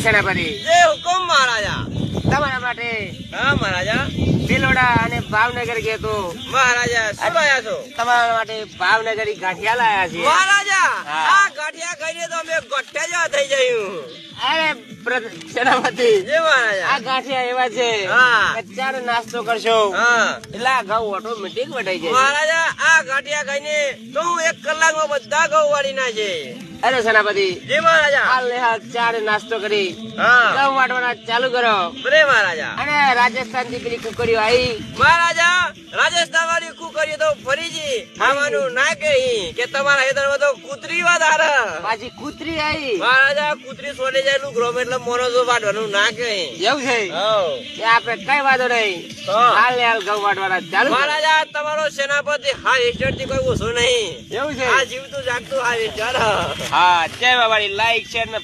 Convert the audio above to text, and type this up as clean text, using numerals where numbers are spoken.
સેનાપતિ જે હુકમ મહારાજા. તમારા માટે હા મહારાજા. ભિલોડા અને ભાવનગર ગયા તો મહારાજા શું લાયા છો? તમારા માટે ભાવનગર ગાંઠિયા લાયા છે. મહારાજા હા. આ ગાંઠિયા ખાઈને તો અમે ગોઠ્યા જેવા થઈ જયું. અરે સેનાપતિ જે મહારાજા. આ ગાંઠિયા એવા છે હા. કે ચાર નાસ્તો કરશો હા એટલે આ ઘઉં ઓટોમેટિક વટાઈ જાય. મહારાજા આ ગાંઠિયા ખાઈને તો હું 1 કલાકમાં બધા ઘઉં વાળી ના છે. અરે સેનાપતિ જે મહારાજા. હાલ ને હાલ ચાર નાસ્તો કરી હા ઘઉં વાટવાના ચાલુ કરો. બરે મહારાજા. અને રાજસ્થાન થી પેલી કુકરીઓ આવી મહારાજા રાજસ્થાન વાળી કુકરીઓ તો ફરીજી આવવાનું ના કહી કે તમારા હેતરમાં તો કૂતરી વધાર. પાછી કૂતરી આવી. મહારાજા કૂતરી સોડે જાય ગ્રોમ એટલે મોનો જો વાટવાનું ના કહી. એવું છે હઉ. એ આપડે કઈ વાંધો નહીં. હા. હાલ ને હાલ ઘઉં વાટવાના ચાલુ કરો. મહારાજા તમારો સેનાપતિ હાર્વેસ્ટર થી કોઈ ઓછો નહીં. એવું છે આ જીવતું જાગતું હાર્વેસ્ટર. હા જય બાબાની લાઈક શેર ને